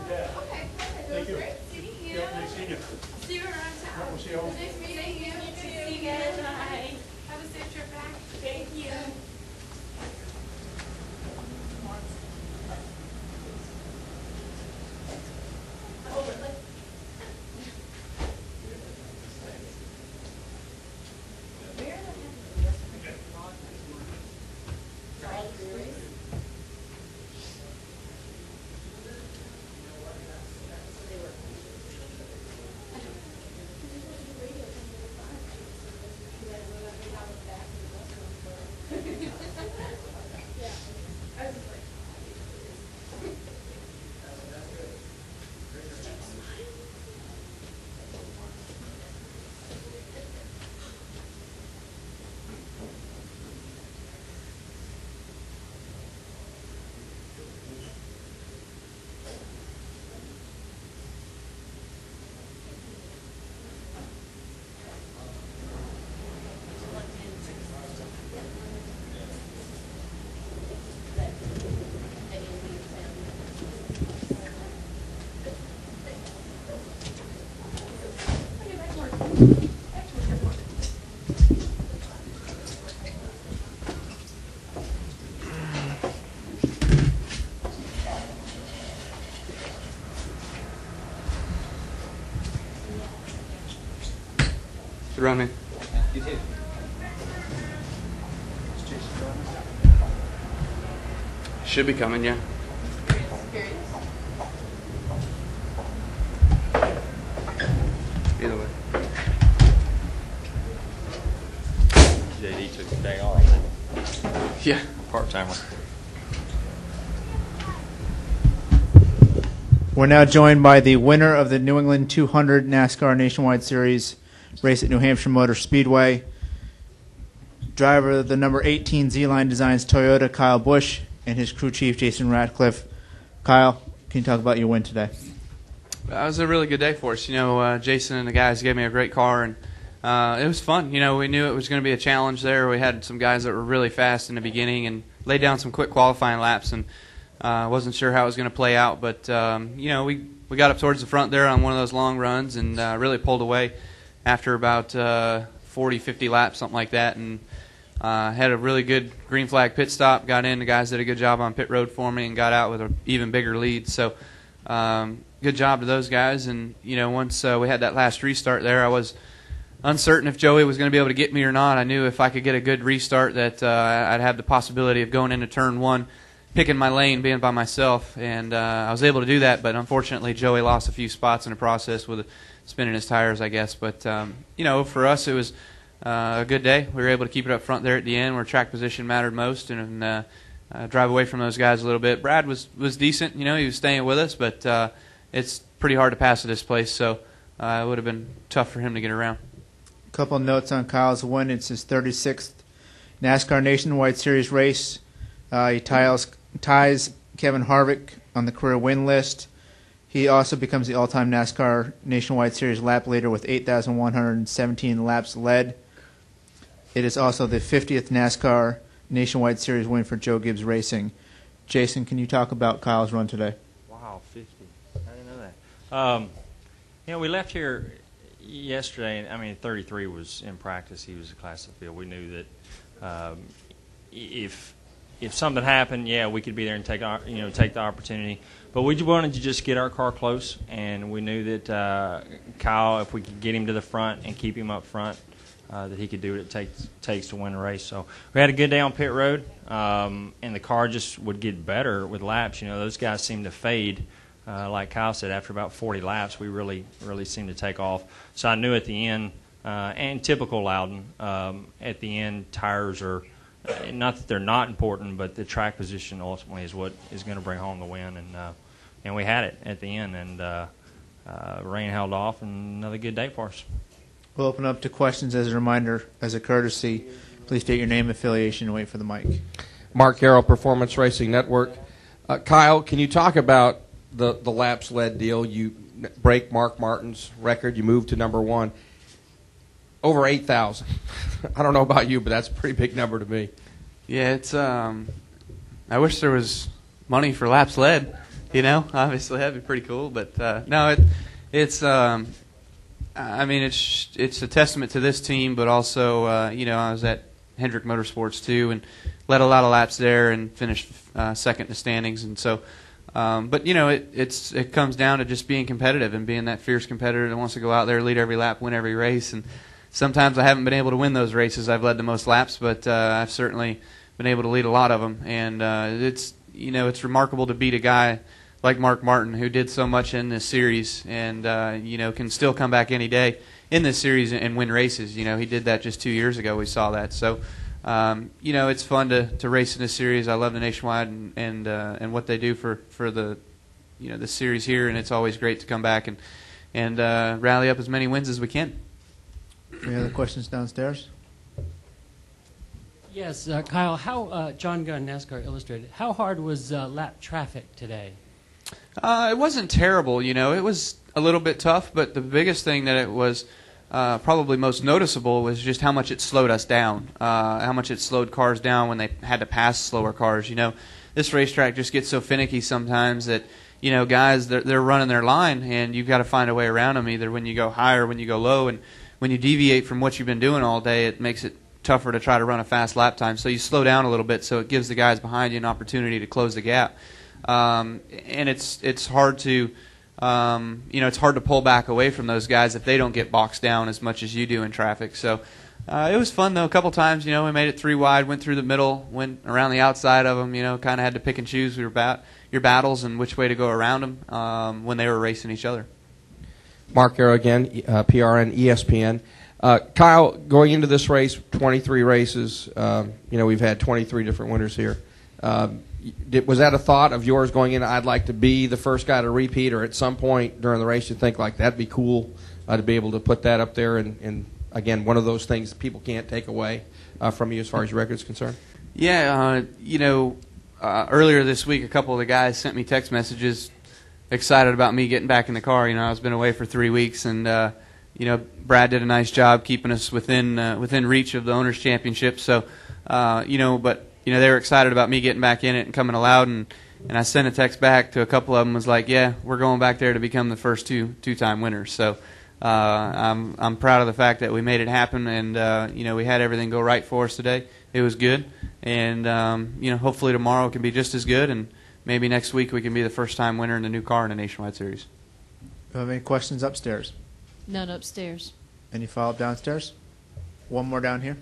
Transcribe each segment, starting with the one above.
Okay, perfect. That was great. Seeing you. Nice seeing you. See you around town. We'll see you all. Nice meeting you. See you guys. Bye. Have a safe trip back. Thank you. Good run, man. You too. Should be coming, yeah. Either way. JD took the day off. Yeah. Part-timer. We're now joined by the winner of the New England 200 NASCAR Nationwide Series race at New Hampshire Motor Speedway. Driver of the number 18 Z-Line Designs Toyota, Kurt Busch, and his crew chief, Jason Ratcliffe. Kyle, can you talk about your win today? It was a really good day for us. You know, Jason and the guys gave me a great car, and it was fun. You know, we knew it was going to be a challenge there. We had some guys that were really fast in the beginning and laid down some quick qualifying laps, and wasn't sure how it was going to play out. But, you know, we got up towards the front there on one of those long runs and really pulled away after about 40, 50 laps, something like that, and had a really good green flag pit stop, got in. The guys did a good job on pit road for me and got out with an even bigger lead. So good job to those guys. And, you know, once we had that last restart there, I was uncertain if Joey was going to be able to get me or not. I knew if I could get a good restart that I'd have the possibility of going into turn one, picking my lane, being by myself. And I was able to do that, but unfortunately Joey lost a few spots in the process with spinning his tires, I guess. But, you know, for us it was a good day. We were able to keep it up front there at the end where track position mattered most and drive away from those guys a little bit. Brad was decent. You know, he was staying with us, but it's pretty hard to pass at this place, so it would have been tough for him to get around. A couple of notes on Kyle's win. It's his 36th NASCAR Nationwide Series race. He ties Kevin Harvick on the career win list. He also becomes the all-time NASCAR Nationwide Series lap leader with 8,117 laps led. It is also the 50th NASCAR Nationwide Series win for Joe Gibbs Racing. Jason, can you talk about Kyle's run today? Wow, 50. I didn't know that. You know, we left here yesterday, and I mean, 33 was in practice. He was a class of the field. We knew that if something happened, yeah, we could be there and take the opportunity. But we wanted to just get our car close, and we knew that Kyle, if we could get him to the front and keep him up front, that he could do what it takes to win a race. So we had a good day on pit road, and the car just would get better with laps. You know, those guys seemed to fade, like Kyle said. After about 40 laps, we really seemed to take off. So I knew at the end, and typical Loudon, at the end, tires are not that they're not important, but the track position ultimately is what is going to bring home the win. And we had it at the end, and rain held off, and another good day for us. We'll open up to questions. As a reminder, as a courtesy, please state your name, affiliation, and wait for the mic. Mark Carroll, Performance Racing Network. Kyle, can you talk about the laps led deal? You break Mark Martin's record. You move to number one. Over 8,000. I don't know about you, but that's a pretty big number to me. Yeah, it's. I wish there was money for laps led. Obviously that'd be pretty cool. But no, it's I mean, it's a testament to this team, but also I was at Hendrick Motorsports too, and led a lot of laps there and finished second in the standings, and so. But it comes down to just being competitive and being that fierce competitor that wants to go out there, lead every lap, win every race. And sometimes I haven't been able to win those races. I've led the most laps, but I've certainly been able to lead a lot of them. And it's remarkable to beat a guy like Mark Martin, who did so much in this series, and can still come back any day in this series and win races. He did that just 2 years ago. We saw that. So. It's fun to race in this series. I love the Nationwide and what they do for the the series here, and it's always great to come back and rally up as many wins as we can. Any other questions downstairs? Yes, Kyle. How John Gunn, NASCAR Illustrated. How hard was lap traffic today? It wasn't terrible. It was a little bit tough, but the biggest thing that it was. Probably most noticeable was just how much it slowed us down, how much it slowed cars down when they had to pass slower cars. This racetrack just gets so finicky sometimes that, guys, they're running their line, and you've got to find a way around them, either when you go high or when you go low. And when you deviate from what you've been doing all day, it makes it tougher to try to run a fast lap time. So you slow down a little bit, so it gives the guys behind you an opportunity to close the gap. And it's hard to... it's hard to pull back away from those guys if they don't get boxed down as much as you do in traffic. So it was fun, though. A couple times, we made it 3 wide, went through the middle, went around the outside of them, kind of had to pick and choose your battles and which way to go around them when they were racing each other. Mark Arrow again, PRN, ESPN. Kyle, going into this race, 23 races, we've had 23 different winners here. Was that a thought of yours going in, I'd like to be the first guy to repeat, or at some point during the race you think, like, that'd be cool to be able to put that up there, and again, one of those things people can't take away from you as far as your record is concerned? Yeah, earlier this week a couple of the guys sent me text messages excited about me getting back in the car. I've been away for 3 weeks, and Brad did a nice job keeping us within reach of the Owners' Championship, so, but... they were excited about me getting back in it and coming aloud, and I sent a text back to a couple of them, was like, yeah, we're going back there to become the first two-time winners. So I'm proud of the fact that we made it happen, and we had everything go right for us today. It was good, and hopefully tomorrow can be just as good, and maybe next week we can be the first-time winner in the new car in the Nationwide Series. Do you have any questions upstairs? None upstairs. Any follow-up downstairs? One more down here.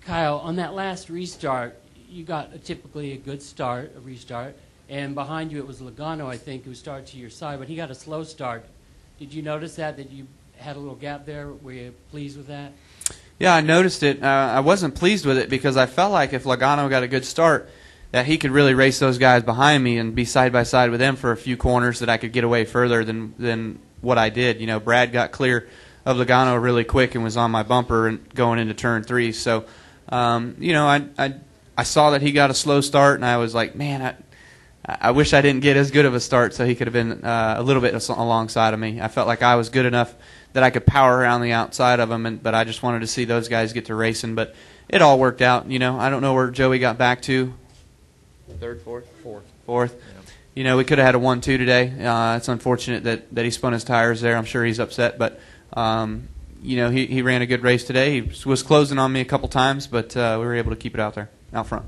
Kyle, on that last restart, you got typically a good start, a restart, and behind you it was Logano, I think, who started to your side, but he got a slow start. Did you notice that you had a little gap there? Were you pleased with that? Yeah, I noticed it. I wasn't pleased with it because I felt like if Logano got a good start, that he could really race those guys behind me and be side by side with them for a few corners, that I could get away further than what I did. Brad got clear of Logano really quick and was on my bumper and going into turn 3. So, I saw that he got a slow start, and I was like, man, I wish I didn't get as good of a start so he could have been a little bit alongside of me. I felt like I was good enough that I could power around the outside of him, but I just wanted to see those guys get to racing. But it all worked out. I don't know where Joey got back to. Third, fourth? Fourth. Yeah. We could have had a 1-2 today. It's unfortunate that he spun his tires there. I'm sure he's upset, but he ran a good race today. He was closing on me a couple times, but we were able to keep it out front.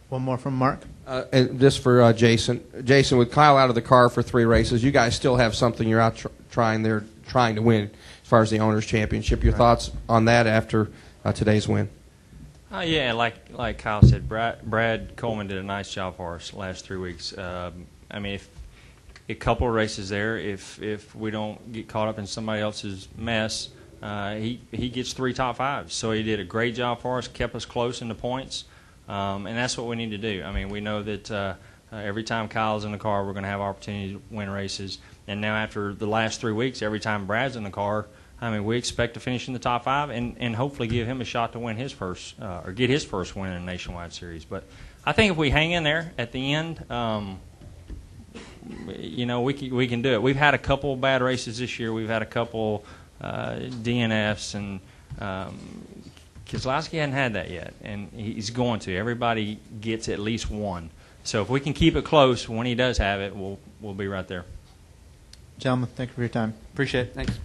One more from Mark. And this for Jason. Jason, with Kyle out of the car for 3 races, you guys still have something you're out trying to win as far as the Owners' Championship. Your thoughts on that after today's win? Yeah, like Kyle said, Brad Coleman did a nice job for us last 3 weeks. If a couple of races there, if we don't get caught up in somebody else's mess, he gets 3 top 5s. So he did a great job for us, kept us close in the points, and that's what we need to do. We know that every time Kyle's in the car, we're going to have opportunity to win races. And now after the last 3 weeks, every time Brad's in the car, we expect to finish in the top 5 and hopefully give him a shot to win his first or get his first win in a Nationwide Series. But I think if we hang in there at the end, we can do it. We've had a couple bad races this year. We've had a couple DNFs and Keselowski hadn't had that yet, and he's going to. Everybody gets at least one. So if we can keep it close, when he does have it, we'll be right there. Gentlemen, thank you for your time. Appreciate it. Thanks.